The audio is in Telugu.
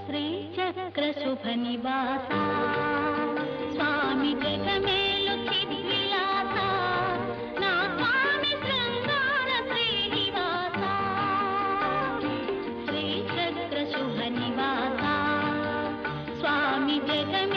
శ్రీచక్ర శుభ నివాస స్వామి జగమేలు చిద్విలాస నా స్వామి శృంగార శ్రీనివాస శ్రీచక్ర శుభ నివాస స్వామి జగమే